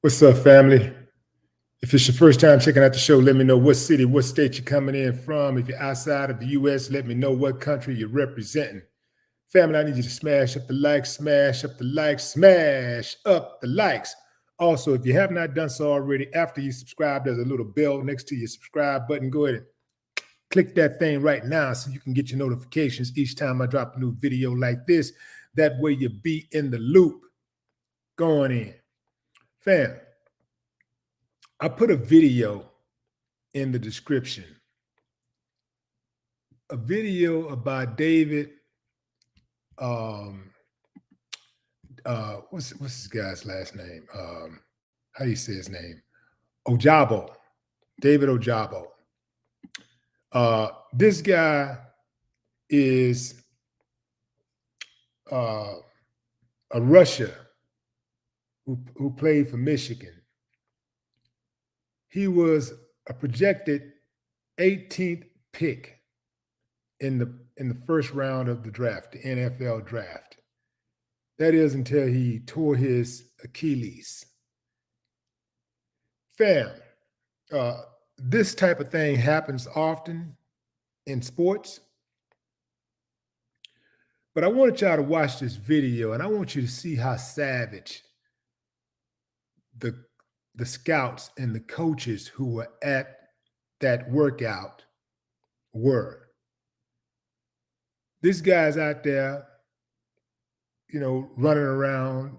What's up, family? If it's your first time checking out the show, let me know what city, what state you're coming in from. If you're outside of the U.S., let me know what country you're representing. Family, I need you to smash up the likes, smash up the likes, smash up the likes. Also, if you have not done so already, after you subscribe, there's a little bell next to your subscribe button. Go ahead and click that thing right now so you can get your notifications each time I drop a new video like this. That way you'll be in the loop going in. Fam, I put a video in the description. A video about David, what's this guy's last name? How do you say his name? Ojabo, David Ojabo. This guy is a rusher who played for Michigan. He was a projected 18th pick in the first round of the draft, the NFL draft. That is until he tore his Achilles. Fam, this type of thing happens often in sports. But I wanted y'all to watch this video, and I want you to see how savage the scouts and the coaches who were at that workout were. This guy's out there, running around,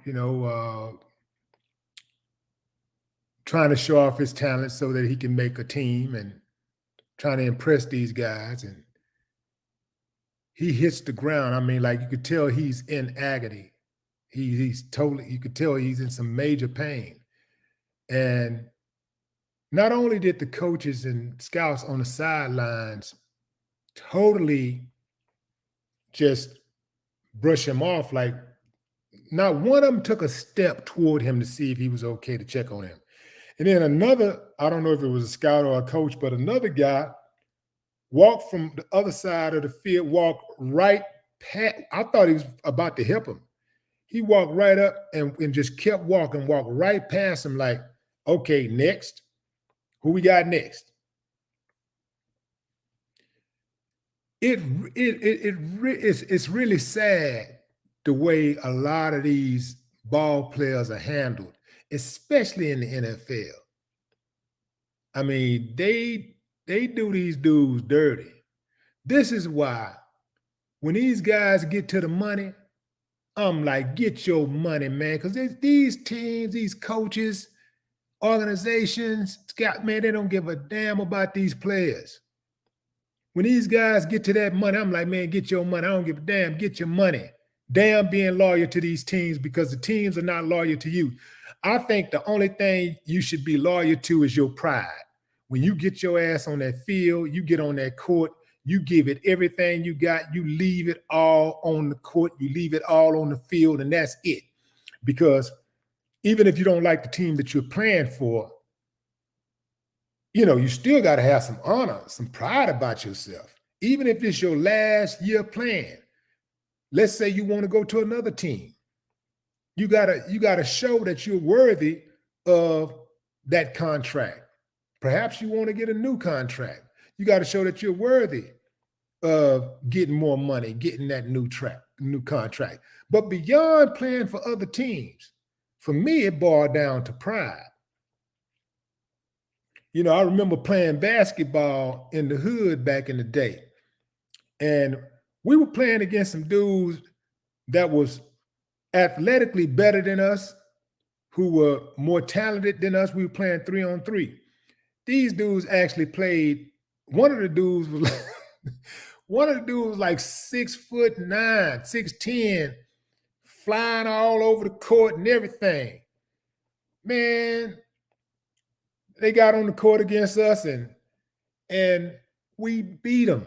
trying to show off his talent so that he can make a team and trying to impress these guys. And he hits the ground. I mean, like, you could tell he's in agony. You could tell he's in some major pain. And not only did the coaches and scouts on the sidelines totally just brush him off, like not one of them took a step toward him to see if he was okay, to check on him. And then another, I don't know if it was a scout or a coach, but another guy walked from the other side of the field, walked right past. I thought he was about to help him. He walked right up and just kept walking, walked right past him like, okay, next. Who we got next? It's really sad the way a lot of these ball players are handled, especially in the NFL. I mean, they do these dudes dirty. This is why when these guys get to the money, I'm like, get your money, man, because these teams, these coaches, organizations, man, they don't give a damn about these players. When these guys get to that money, I'm like, man, get your money. I don't give a damn. Get your money. Damn being loyal to these teams, because the teams are not loyal to you. I think the only thing you should be loyal to is your pride. When you get your ass on that field, you get on that court, you give it everything you got, you leave it all on the court, you leave it all on the field, and that's it. Because even if you don't like the team that you're playing for, you still got to have some honor, some pride about yourself. Even if it's your last year playing. Let's say you want to go to another team. You gotta show that you're worthy of that contract. Perhaps you want to get a new contract. You got to show that you're worthy of getting more money, getting that new contract. But beyond playing for other teams, for me, it boiled down to pride. I remember playing basketball in the hood back in the day. And we were playing against some dudes that was athletically better than us, who were more talented than us. We were playing 3-on-3. These dudes actually played. One of the dudes was like 6'9", 6'10", flying all over the court and everything. Man, they got on the court against us and we beat them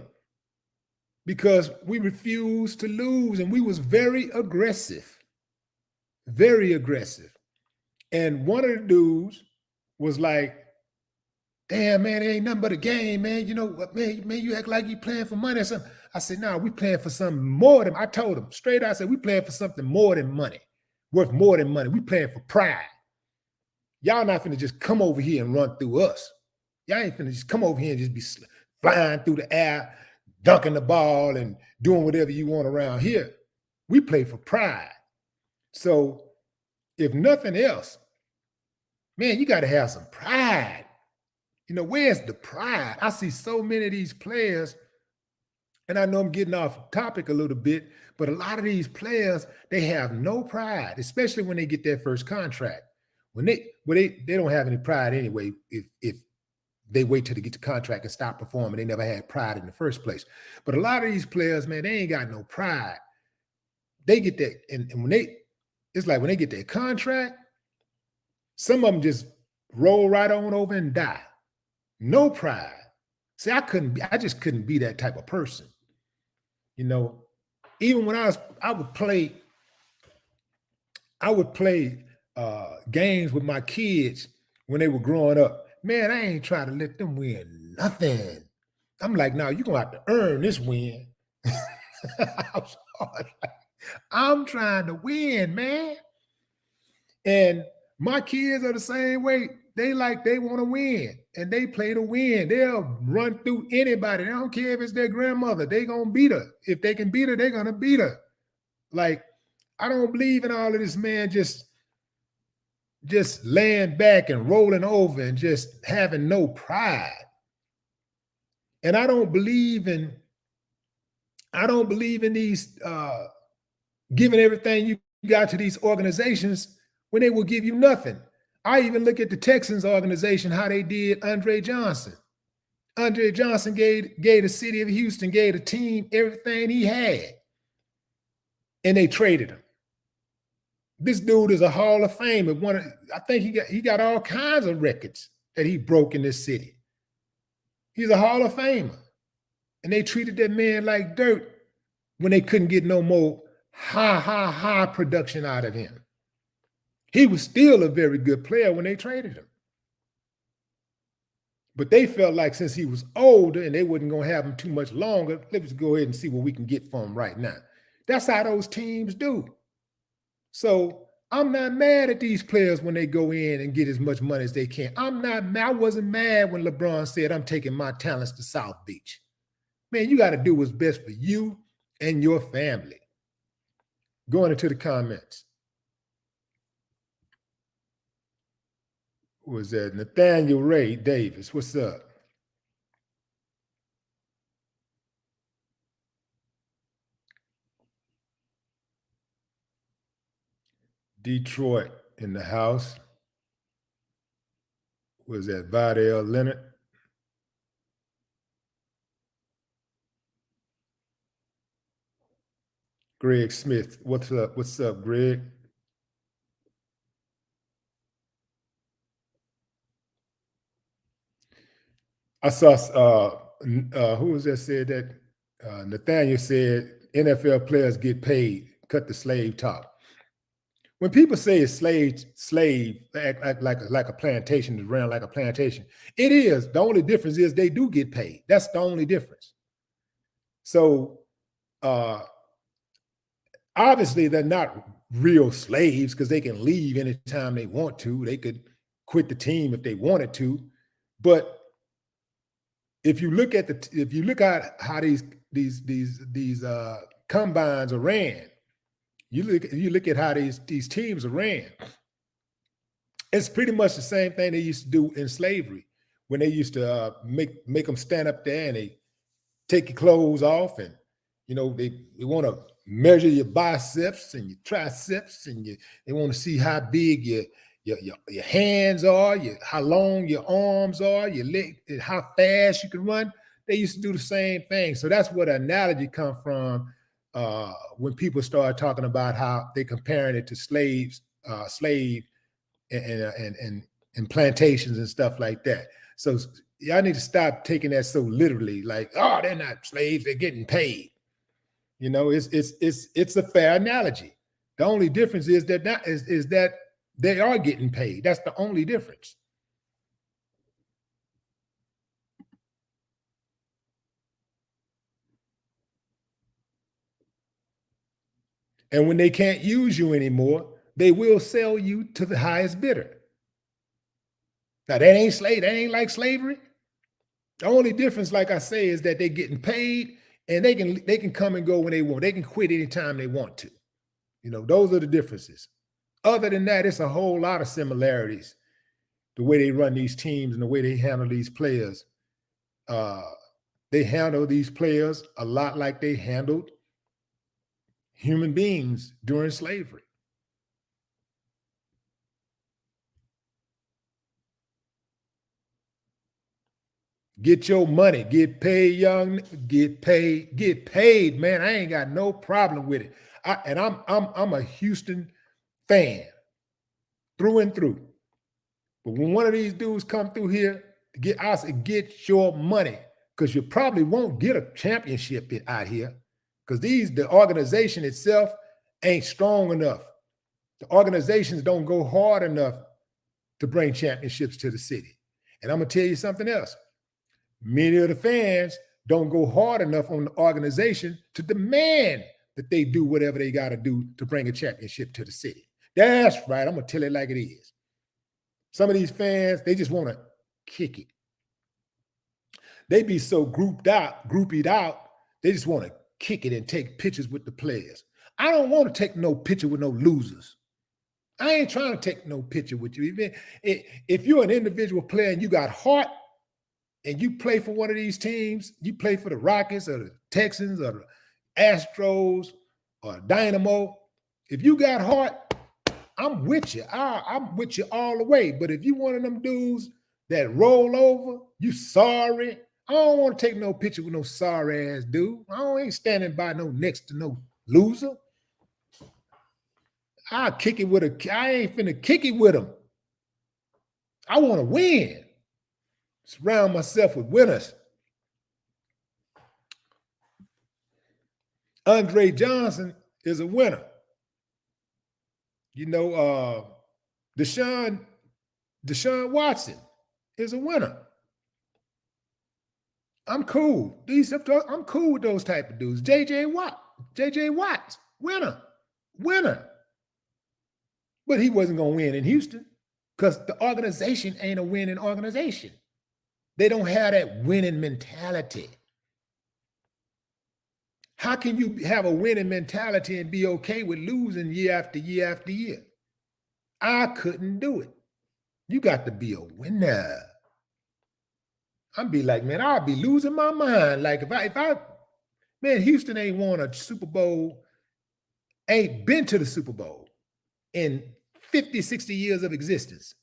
because we refused to lose, and we was very aggressive. Very aggressive. And one of the dudes was like, damn, man, it ain't nothing but a game, man. You know what, man, you act like you playing for money or something. I said, no, we playing for something more than, I told him straight out, I said, we playing for something more than money, worth more than money. We playing for pride. Y'all not finna just come over here and run through us. Y'all ain't finna just come over here and just be flying through the air, dunking the ball and doing whatever you want around here. We play for pride. So if nothing else, man, you got to have some pride. You know, where's the pride? I see so many of these players, and I know I'm getting off topic a little bit, but a lot of these players, they have no pride, especially when they get their first contract. When they don't have any pride anyway. If they wait till they get the contract and stop performing, they never had pride in the first place. But a lot of these players, man, they ain't got no pride. They get that, and when it's like when they get their contract, some of them just roll right on over and die. No pride. See, I just couldn't be that type of person. You know, even when I would play games with my kids when they were growing up. Man, I ain't trying to let them win nothing. I'm like, no, you're gonna have to earn this win. I'm trying to win, man. And my kids are the same way. They want to win and they play to win. They'll run through anybody. They don't care if it's their grandmother. They gonna beat her. If they can beat her, they're gonna beat her. Like, I don't believe in all of this, man, just laying back and rolling over and just having no pride. And I don't believe in these giving everything you got to these organizations when they will give you nothing. I even look at the Texans organization, how they did Andre Johnson. Andre Johnson gave the city of Houston, gave the team everything he had, and they traded him. This dude is a Hall of Famer. I think he got all kinds of records that he broke in this city. He's a Hall of Famer. And they treated that man like dirt when they couldn't get no more high production out of him. He was still a very good player when they traded him. But they felt like since he was older and they wasn't going to have him too much longer, let's go ahead and see what we can get from him right now. That's how those teams do. So I'm not mad at these players when they go in and get as much money as they can. I wasn't mad when LeBron said, I'm taking my talents to South Beach. Man, you got to do what's best for you and your family. Going into the comments. Who was that? Nathaniel Ray Davis. What's up? Detroit in the house. Was that Vidal Leonard? Greg Smith. What's up? What's up, Greg? I saw who was that said that? Nathaniel said NFL players get paid, cut the slave top. When people say it's slave, act like a plantation is ran like a plantation. It is. The only difference is they do get paid. That's the only difference. So obviously they're not real slaves because they can leave anytime they want to. They could quit the team if they wanted to. But if you look at how these combines are ran, you look at how these teams are ran. It's pretty much the same thing they used to do in slavery when they used to make them stand up there and they take your clothes off and they want to measure your biceps and your triceps and they want to see how big your hands are, how long your arms are, your leg, how fast you can run. They used to do the same thing. So that's where the analogy comes from when people start talking about how they're comparing it to slave and plantations and stuff like that. So y'all need to stop taking that so literally, like, oh, they're not slaves, they're getting paid. It's a fair analogy. The only difference is that they are getting paid. That's the only difference. And when they can't use you anymore, they will sell you to the highest bidder. Now that ain't slave. That ain't like slavery. The only difference, like I say, is that they're getting paid and they can come and go when they want. They can quit anytime they want to. You know, those are the differences. Other than that, it's a whole lot of similarities. The way they run these teams and the way they handle these players. They handle these players a lot like they handled human beings during slavery. Get your money, get paid, young, get paid, man. I ain't got no problem with it. I'm a Houston fan through and through. But when one of these dudes come through here, get your money, because you probably won't get a championship out here, because the organization itself ain't strong enough. The organizations don't go hard enough to bring championships to the city. And I'm gonna tell you something else. Many of the fans don't go hard enough on the organization to demand that they do whatever they got to do to bring a championship to the city. That's right. I'm going to tell it like it is. Some of these fans, they just want to kick it. They be so groupied out, they just want to kick it and take pictures with the players. I don't want to take no picture with no losers. I ain't trying to take no picture with you. If you're an individual player and you got heart, and you play for one of these teams, you play for the Rockets or the Texans or the Astros or Dynamo, if you got heart, I'm with you. I'm with you all the way. But if you one of them dudes that roll over, you sorry, I don't want to take no picture with no sorry ass dude. Ain't standing by next to no loser. I ain't finna kick it with him. I want to win. Surround myself with winners. Andre Johnson is a winner. You know, Deshaun Watson is a winner. I'm cool. I'm cool with those type of dudes. JJ Watts, winner. But he wasn't going to win in Houston because the organization ain't a winning organization. They don't have that winning mentality. How can you have a winning mentality and be okay with losing year after year after year? I couldn't do it. You got to be a winner. I'd be like, man, I'll be losing my mind. Like man, Houston ain't won a Super Bowl, ain't been to the Super Bowl in 50, 60 years of existence.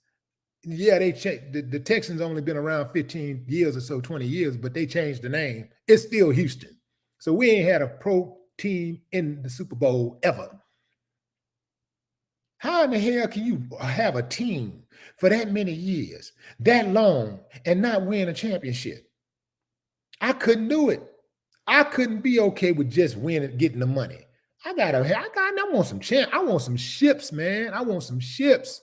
Yeah, they changed. The Texans only been around 15 years or so, 20 years, but they changed the name. It's still Houston. So we ain't had a pro team in the Super Bowl ever. How in the hell can you have a team for that many years, that long, and not win a championship? I couldn't do it. I couldn't be okay with just winning, getting the money. I want some ships, man. I want some ships.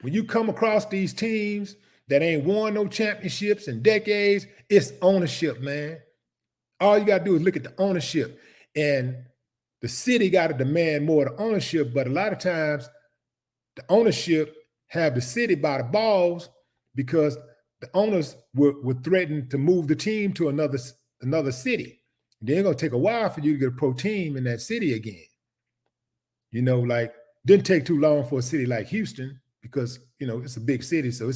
When you come across these teams that ain't won no championships in decades, it's ownership, man. All you got to do is look at the ownership. And the city got to demand more of the ownership, but a lot of times the ownership have the city by the balls because the owners were threatened to move the team to another city. Then it's going to take a while for you to get a pro team in that city again. You know, like, didn't take too long for a city like Houston, because, you know, it's a big city, so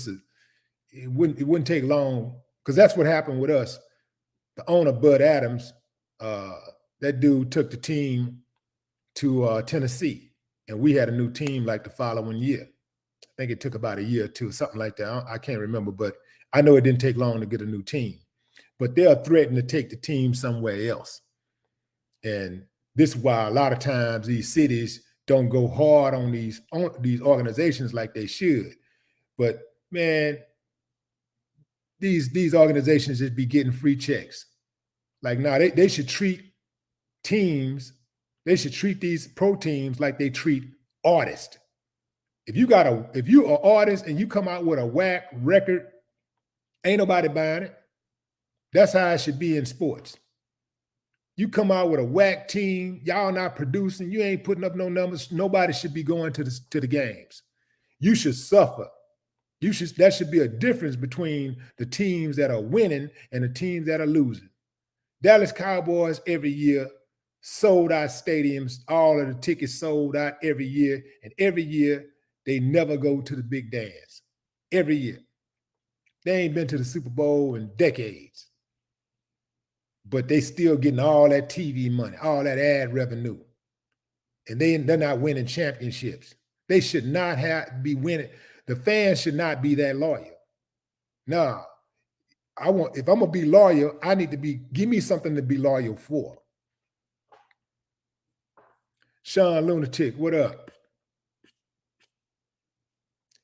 it wouldn't take long, because that's what happened with us. The owner, Bud Adams, that dude took the team to Tennessee, and we had a new team like the following year. I think it took about a year or two, something like that. I can't remember, but I know it didn't take long to get a new team. But they're threatening to take the team somewhere else. And this is why a lot of times these cities don't go hard on these organizations like they should. But man, these organizations just be getting free checks. Like, now they should treat teams, they should treat these pro teams like they treat artists. If you're an artist and you come out with a whack record, ain't nobody buying it. That's how it should be in sports. You come out with a whack team, y'all not producing, you ain't putting up no numbers. Nobody should be going to the games. You should suffer. That should be a difference between the teams that are winning and the teams that are losing. Dallas Cowboys every year sold out stadiums, all of the tickets sold out every year, and every year they never go to the big dance. Every year. They ain't been to the Super Bowl in decades. But they still getting all that TV money, all that ad revenue. And they're not winning championships. They should not be winning. The fans should not be that loyal. Nah, if I'm gonna be loyal, I need to give me something to be loyal for. Sean Lunatic, what up?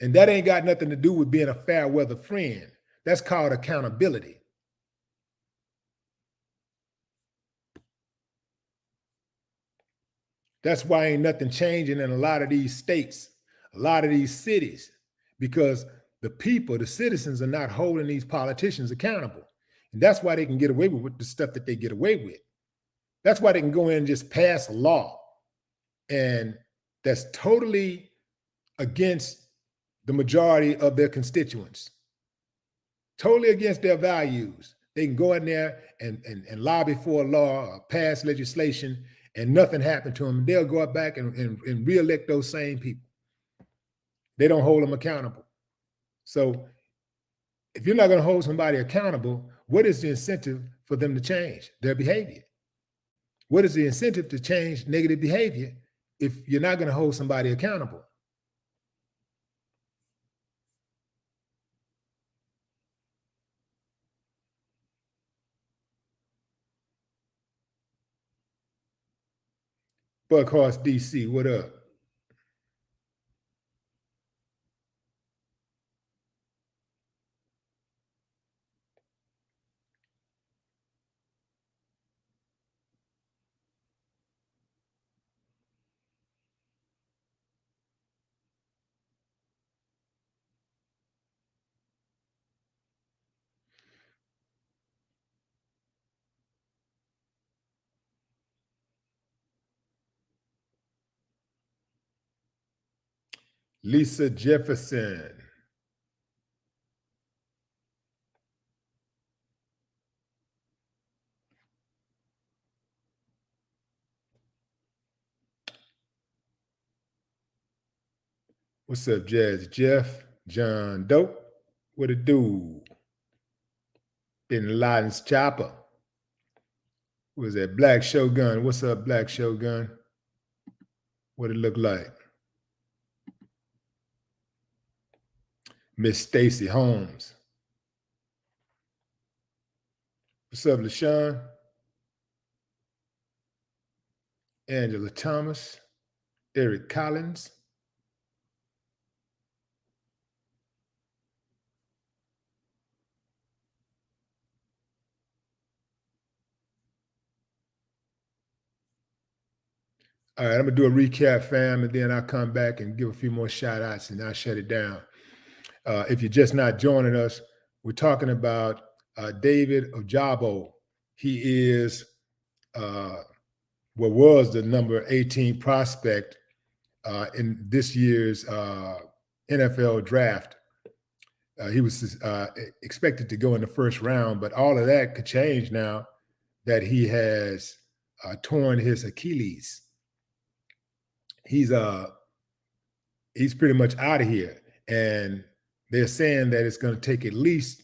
And that ain't got nothing to do with being a fair weather friend. That's called accountability. That's why ain't nothing changing in a lot of these states, a lot of these cities, because the people, the citizens are not holding these politicians accountable. And that's why they can get away with the stuff that they get away with. That's why they can go in and just pass a law. And that's totally against the majority of their constituents, totally against their values. They can go in there and lobby for a law or pass legislation and nothing happened to them. They'll go back and re-elect those same people. They don't hold them accountable. So if you're not going to hold somebody accountable, what is the incentive for them to change their behavior? What is the incentive to change negative behavior if you're not going to hold somebody accountable? Buckhorse DC, what up? Lisa Jefferson. What's up, Jazz Jeff? John Dope? What it do? Bin Laden's chopper. What is that? Black Shogun. What's up, Black Shogun? What it look like? Miss Stacy Holmes. What's up, LaShawn? Angela Thomas. Eric Collins. All right, I'm gonna do a recap, fam, and then I'll come back and give a few more shout outs and I'll shut it down. If you're just not joining us, we're talking about David Ojabo. He is what was the number 18 prospect in this year's NFL draft. He was expected to go in the first round, but all of that could change now that he has torn his Achilles. He's pretty much out of here, and they're saying that it's going to take at least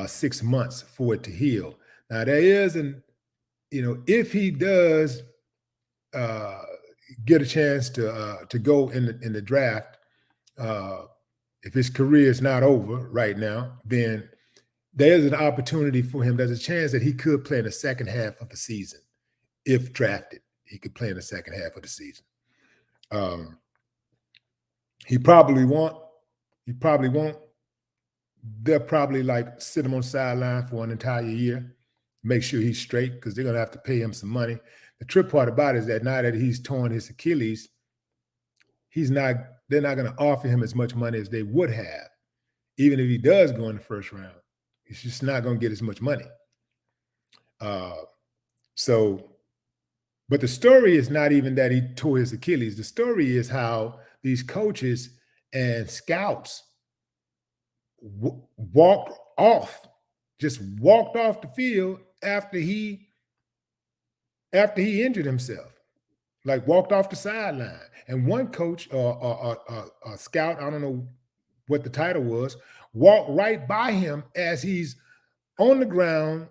6 months for it to heal. Now there is if he does get a chance to go in the draft, if his career is not over right now, then there's an opportunity for him. There's a chance that he could play in the second half of the season. If drafted, he could play in the second half of the season. He probably won't. They'll probably like sit him on the sideline for an entire year, make sure he's straight, because they're going to have to pay him some money. The trip part about it is that now that he's torn his Achilles, they're not going to offer him as much money as they would have. Even if he does go in the first round, he's just not going to get as much money. So, but the story is not even that he tore his Achilles. The story is how these coaches and scouts walked off, just walked off the field after he injured himself, like walked off the sideline. And one coach or a scout, I don't know what the title was, walked right by him as he's on the ground,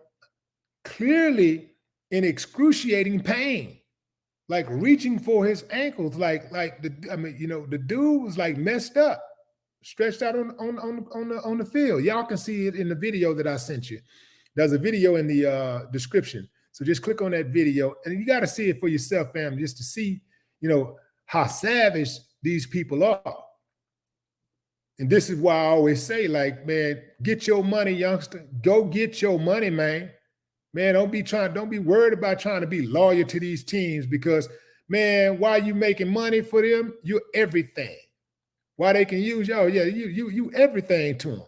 clearly in excruciating pain, like reaching for his ankles, the dude was like messed up, stretched out on the field. Y'all can see it in the video that I sent you. There's a video in the description. So just click on that video, and you got to see it for yourself, family, just to see, how savage these people are. And this is why I always say, like, man, get your money, youngster. Go get your money, man. Man, don't be worried about trying to be loyal to these teams, because, man, while you making money for them, you're everything. Why they can use you, you everything to them.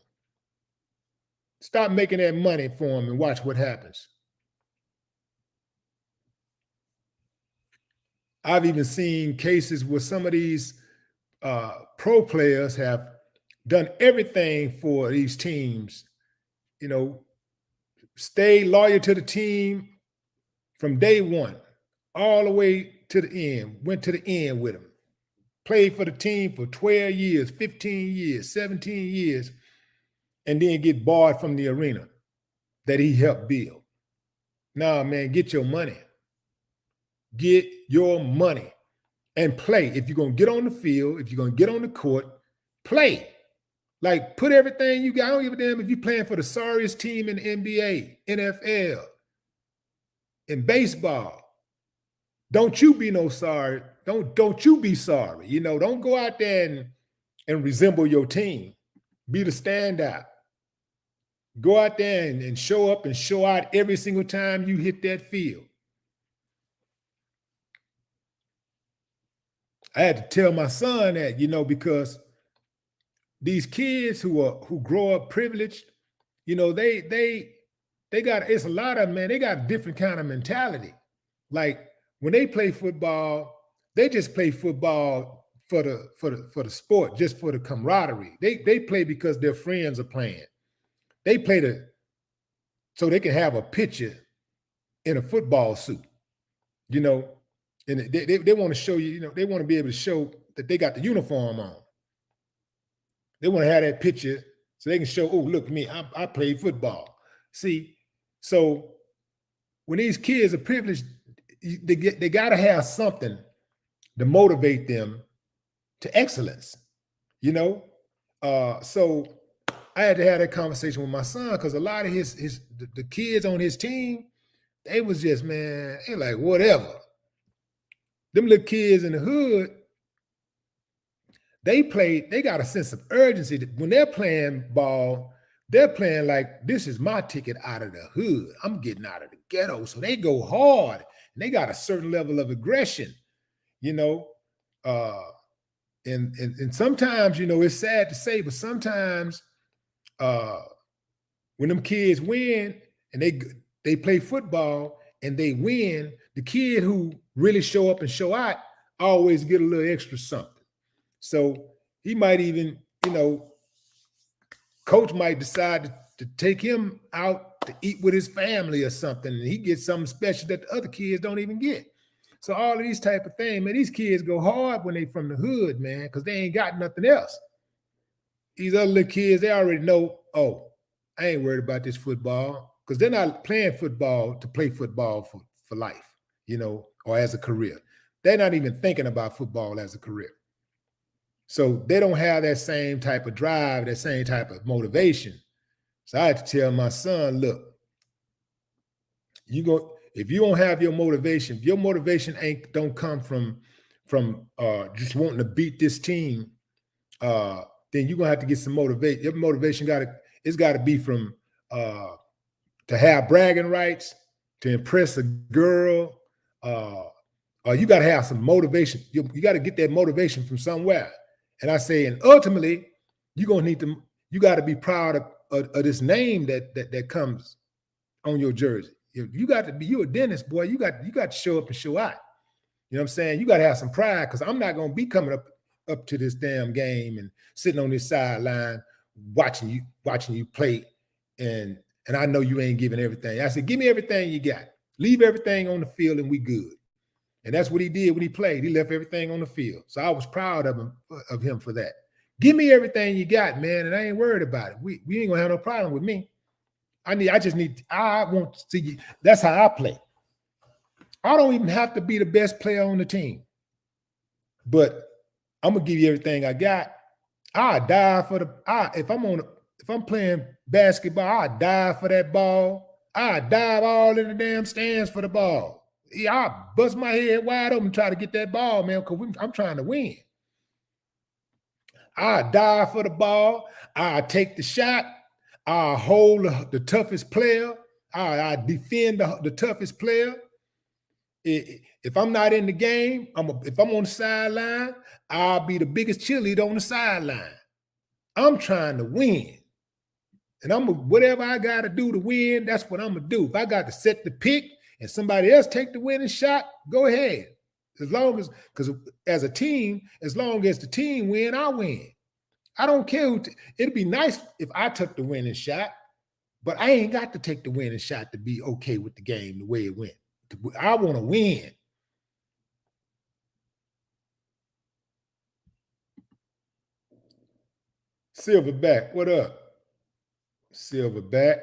Stop making that money for them and watch what happens. I've even seen cases where some of these pro players have done everything for these teams, stay loyal to the team from day one, all the way to the end, went to the end with them, played for the team for 12 years, 15 years, 17 years, and then get barred from the arena that he helped build. Nah, man, get your money. Get your money and play. If you're going to get on the field, if you're going to get on the court, play. Like, put everything you got. I don't give a damn if you're playing for the sorriest team in the NBA, NFL, in baseball. Don't you be no sorry. Don't you be sorry. Don't go out there and resemble your team. Be the standout. Go out there and show up and show out every single time you hit that field. I had to tell my son that, because these kids who grow up privileged, they got, it's a lot of them, man, they got a different kind of mentality. Like, when they play football, they just play football for the sport, just for the camaraderie. They play because their friends are playing. They play so they can have a picture in a football suit, and they want to show you, they want to be able to show that they got the uniform on. They want to have that picture so they can show, oh, look at me, I played football. See, so when these kids are privileged, they got to have something to motivate them to excellence, So I had to have that conversation with my son, because a lot of the kids on his team, they was just, man, they like, whatever. Them little kids in the hood, they got a sense of urgency. When they're playing ball, they're playing like, this is my ticket out of the hood. I'm getting out of the ghetto. So they go hard, and they got a certain level of aggression, and sometimes, it's sad to say, but sometimes when them kids win and they play football and they win, the kid who really show up and show out always get a little extra something. So he might even, coach might decide to take him out to eat with his family or something, and he gets something special that the other kids don't even get. So all of these type of things, man, these kids go hard when they from the hood, man, because they ain't got nothing else. These other little kids, they already know, oh, I ain't worried about this football, because they're not playing football to play football for life, or as a career. They're not even thinking about football as a career. So they don't have that same type of drive, that same type of motivation. So I had to tell my son, look, if you don't have your motivation, if your motivation don't come from just wanting to beat this team, then you're gonna have to get some motivation. Your motivation it's gotta be from to have bragging rights, to impress a girl, you gotta have some motivation. You gotta get that motivation from somewhere. And I say, and ultimately, you're gonna you gotta be proud of this name that comes on your jersey. You got to be, you a dentist, boy. You got to show up and show out. You know what I'm saying? You got to have some pride, because I'm not gonna be coming up to this damn game and sitting on this sideline watching you play, and I know you ain't giving everything. I said, give me everything you got. Leave everything on the field, and we good. And that's what he did when he played. He left everything on the field. So I was proud of him for that. Give me everything you got, man, and I ain't worried about it. We ain't gonna have no problem with me. I want to see you. That's how I play. I don't even have to be the best player on the team, but I'm gonna give you everything I got. I die for if I'm playing basketball, I die for that ball. I dive all in the damn stands for the ball. Yeah, I bust my head wide open, try to get that ball, man, because I'm trying to win. I die for the ball. I take the shot. I hold the toughest player. I defend the toughest player. If I'm not in the game, if I'm on the sideline, I'll be the biggest cheerleader on the sideline. I'm trying to win. And whatever I got to do to win, that's what I'm going to do. If I got to set the pick and somebody else take the winning shot, go ahead. Because as a team, as long as the team win, I win. I don't care. It'd be nice if I took the winning shot, but I ain't got to take the winning shot to be okay with the game the way it went. I want to win. Silverback, what up? Silverback.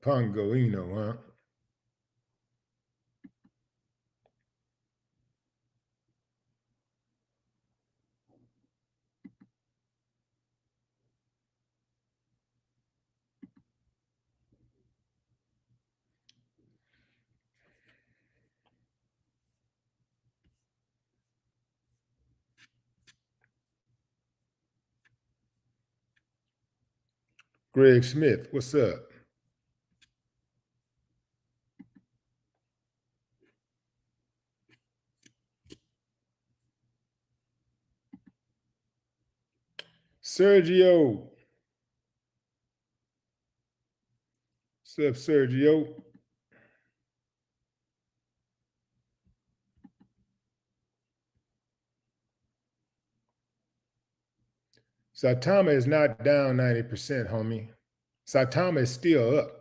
Pongoino, huh? Greg Smith, what's up? Sergio. What's up, Sergio? Saitama is not down 90%, homie. Saitama is still up.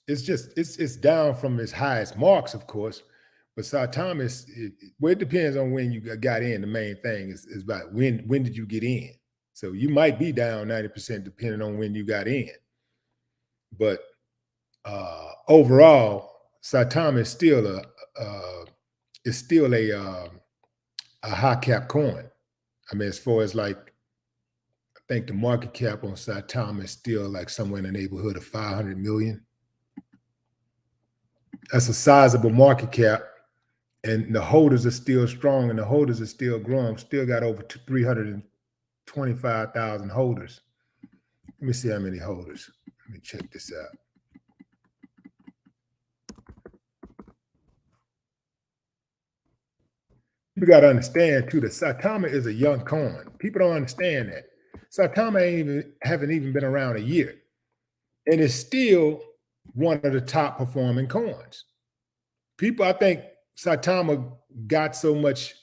It's down from its highest marks, of course. But Saitama it depends on when you got in. The main thing is about when did you get in. So you might be down 90% depending on when you got in. But overall, Saitama is still a high cap coin. I mean, as far as like, I think the market cap on Saitama is still like somewhere in the neighborhood of 500 million. That's a sizable market cap, and the holders are still strong, and the holders are still growing. Still got over 325,000 holders. Let me see how many holders. Let me check this out. You got to understand too that Saitama is a young coin. People don't understand that. Saitama haven't even been around a year, and it's still one of the top performing coins. People, I think Saitama got so much.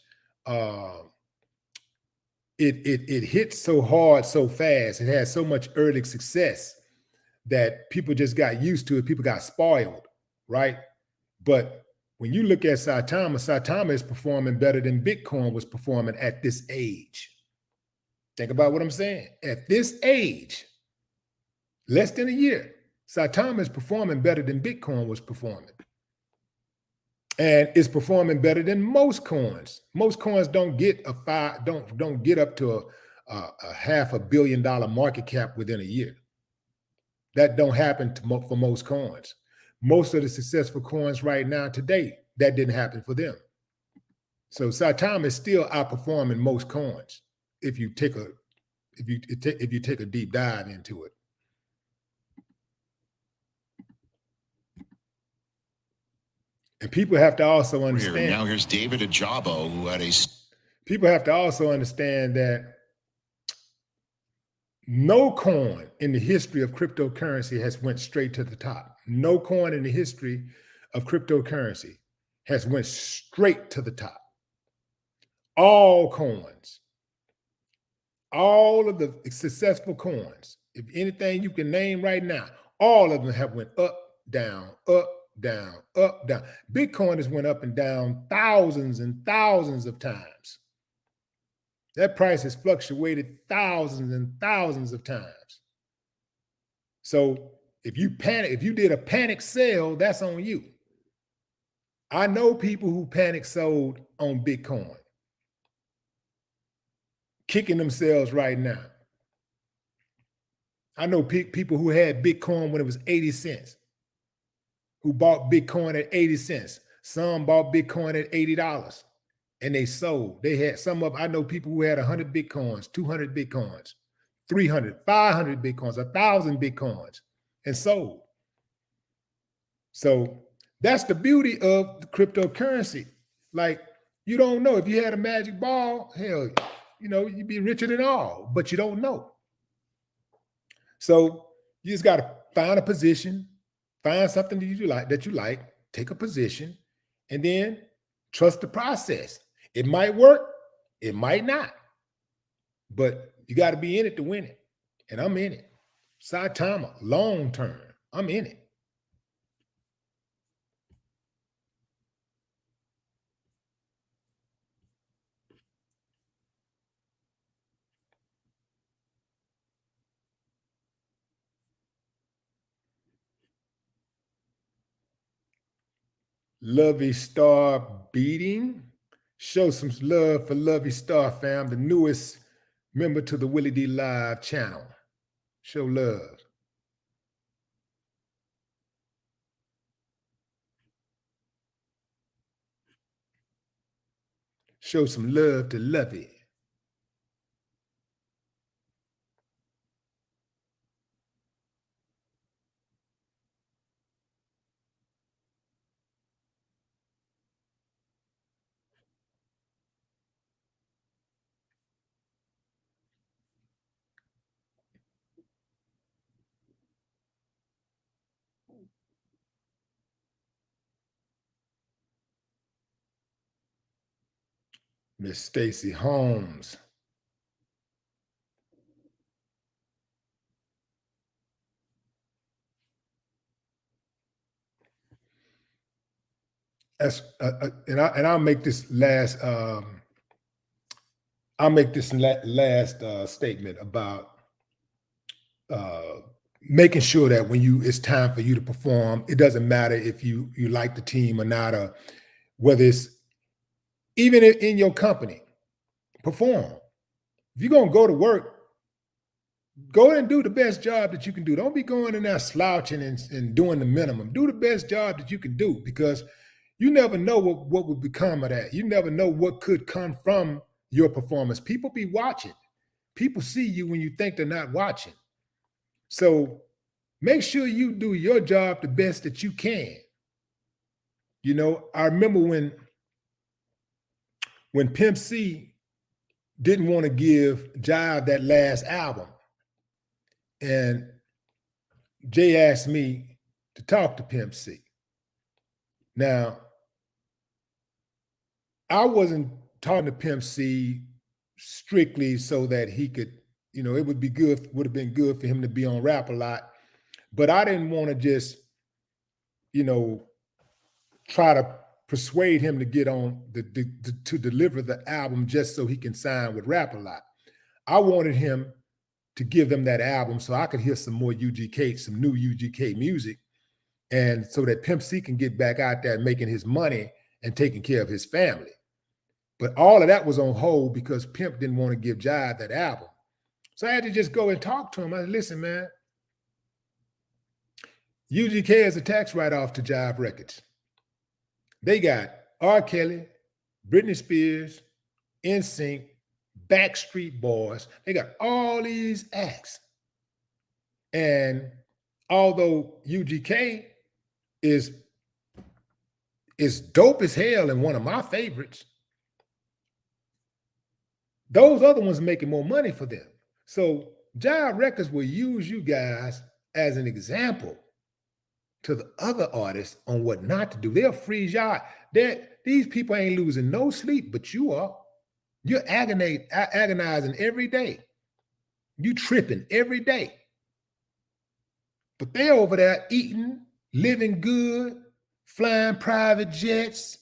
It hits so hard so fast. It has so much early success that people just got used to it. People got spoiled, right? But when you look at Saitama is performing better than Bitcoin was performing at this age. Think about what I'm saying. At this age, less than a year, Saitama is performing better than Bitcoin was performing. And it's performing better than most coins. Most coins don't get don't get up to a $500 million market cap within a year. That don't happen for most coins. Most of the successful coins right now today, that didn't happen for them. So Saitama is still outperforming most coins if you take a deep dive into it. And people have to also understand. Now here's David Ajabo, who had a. people have to also understand that no coin in the history of cryptocurrency has went straight to the top. No coin in the history of cryptocurrency has went straight to the top. All coins, all of the successful coins, if anything you can name right now, all of them have went up, down, up, down, up, down. Bitcoin has went up and down thousands and thousands of times. That price has fluctuated thousands and thousands of times. So if you panic, if you did a panic sell, that's on you. I know people who panic sold on Bitcoin, kicking themselves right now. I know people who had Bitcoin when it was 80 cents, who bought Bitcoin at 80 cents. Some bought Bitcoin at $80 and they sold. They had some of, I know people who had 100 Bitcoins, 200 Bitcoins, 300, 500 Bitcoins, 1,000 Bitcoins and sold. So that's the beauty of the cryptocurrency. Like, you don't know. If you had a magic ball, hell, you know, you'd be richer than all, but you don't know. So you just got to find a position, find something that you like, take a position, and then trust the process. It might work, it might not, but you got to be in it to win it. And I'm in it. Saitama, long term, I'm in it. Lovey Star beating. Show some love for Lovey Star, fam, the newest member to the Willie D Live channel. Show love. Show some love to Lovey. Miss Stacy Holmes. That's and I'll make this last statement about making sure that when it's time for you to perform, it doesn't matter if you like the team or not, or whether it's even in your company, perform. If you're gonna go to work, go and do the best job that you can do. Don't be going in there slouching and doing the minimum. Do the best job that you can do, because you never know what would become of that. You never know what could come from your performance. People be watching. People see you when you think they're not watching. So make sure you do your job the best that you can. You know, I remember when Pimp C didn't want to give Jive that last album, and Jay asked me to talk to Pimp C. Now, I wasn't talking to Pimp C strictly so that he could, you know, it would have been good for him to be on Rap a Lot, but I didn't want to just, you know, try to persuade him to get on to deliver the album just so he can sign with Rap a Lot. I wanted him to give them that album so I could hear some more UGK, some new UGK music, and so that Pimp C can get back out there making his money and taking care of his family. But all of that was on hold because Pimp didn't want to give Jive that album. So I had to just go and talk to him. I said, listen, man, UGK is a tax write-off to Jive Records. They got R. Kelly, Britney Spears, NSYNC, Backstreet Boys. They got all these acts. And although UGK is dope as hell and one of my favorites, Those other ones making more money for them. So Jive Records will use you guys as an example to the other artists on what not to do. They'll freeze y'all. These people ain't losing no sleep, but you are. You're agonizing every day. You tripping every day. But they're over there eating, living good, flying private jets,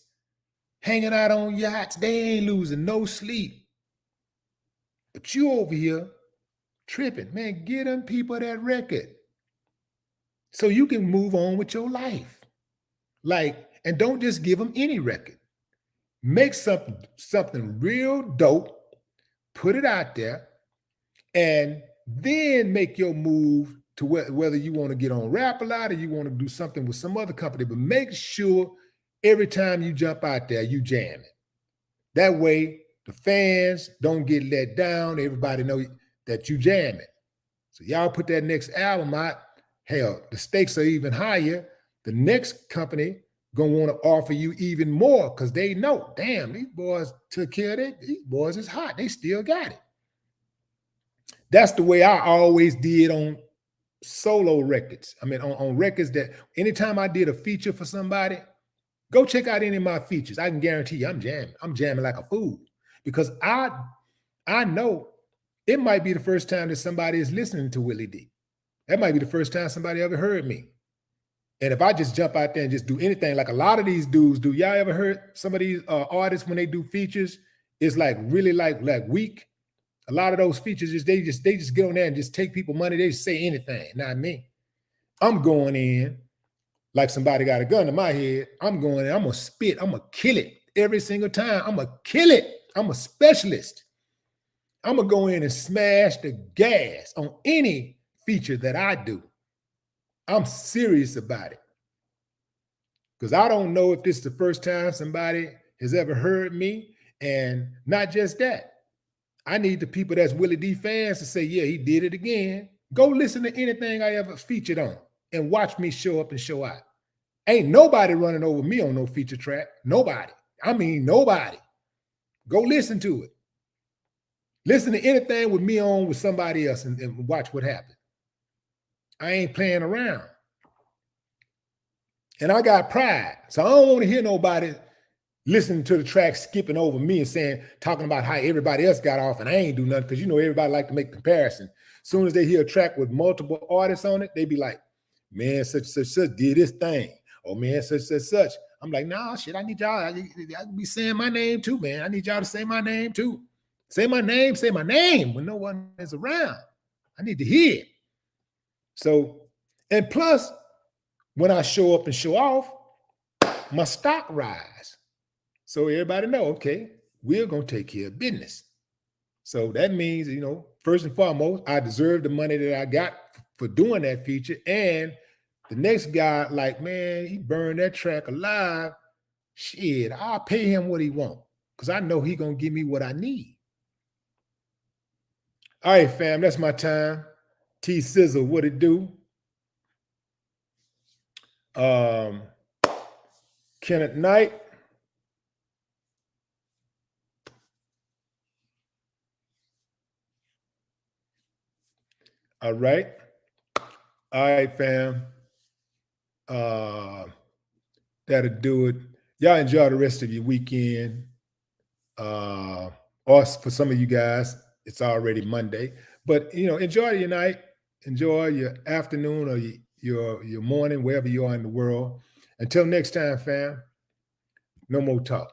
hanging out on yachts. They ain't losing no sleep. But you over here tripping. Man, get them people that record so you can move on with your life. Like, and don't just give them any record. Make something real dope, put it out there, and then make your move to whether you want to get on Rap a Lot or you want to do something with some other company. But make sure every time you jump out there, you jam it. That way, the fans don't get let down. Everybody know that you jam it. So y'all put that next album out. Hell, the stakes are even higher. The next company gonna want to offer you even more because they know, damn, these boys took care of it. These boys is hot. They still got it. That's the way I always did on solo records. I mean, on records that anytime I did a feature for somebody, go check out any of my features. I can guarantee you I'm jamming. I'm jamming like a fool because I know it might be the first time that somebody is listening to Willie D. That might be the first time somebody ever heard me. And if I just jump out there and just do anything like a lot of these dudes do, y'all ever heard some of these artists when they do features, it's like really like weak. A lot of those features they just get on there and just take people money. They just say anything, not me. I'm going in like somebody got a gun to my head. I'm going in, I'm gonna spit, I'm gonna kill it every single time. I'm gonna kill it. I'm a specialist. I'm gonna go in and smash the gas on any feature that I do. I'm serious about it. Because I don't know if this is the first time somebody has ever heard me. And not just that. I need the people that's Willie D fans to say, yeah, he did it again. Go listen to anything I ever featured on and watch me show up and show out. Ain't nobody running over me on no feature track. Nobody. I mean, nobody. Go listen to it. Listen to anything with me on with somebody else and watch what happens. I ain't playing around. And I got pride. So I don't want to hear nobody listening to the track skipping over me and talking about how everybody else got off and I ain't do nothing because you know everybody like to make comparison. As soon as they hear a track with multiple artists on it, they be like, man, such did this thing. Oh man, such. I'm like, nah, shit, I need y'all. I be saying my name too, man. I need y'all to say my name too. Say my name when no one is around. I need to hear it. So, and plus, when I show up and show off, my stock rise. So everybody know, okay, we're going to take care of business. So that means, you know, first and foremost, I deserve the money that I got for doing that feature. And the next guy, like, man, he burned that track alive. Shit, I'll pay him what he wants because I know he going to give me what I need. All right, fam, that's my time. T Sizzle, what it do? Kenneth Knight. All right. All right, fam. That'll do it. Y'all enjoy the rest of your weekend. Or for some of you guys, it's already Monday. But you know, enjoy your night, enjoy your afternoon or your morning, wherever you are in the world. Until next time, fam. No more talk.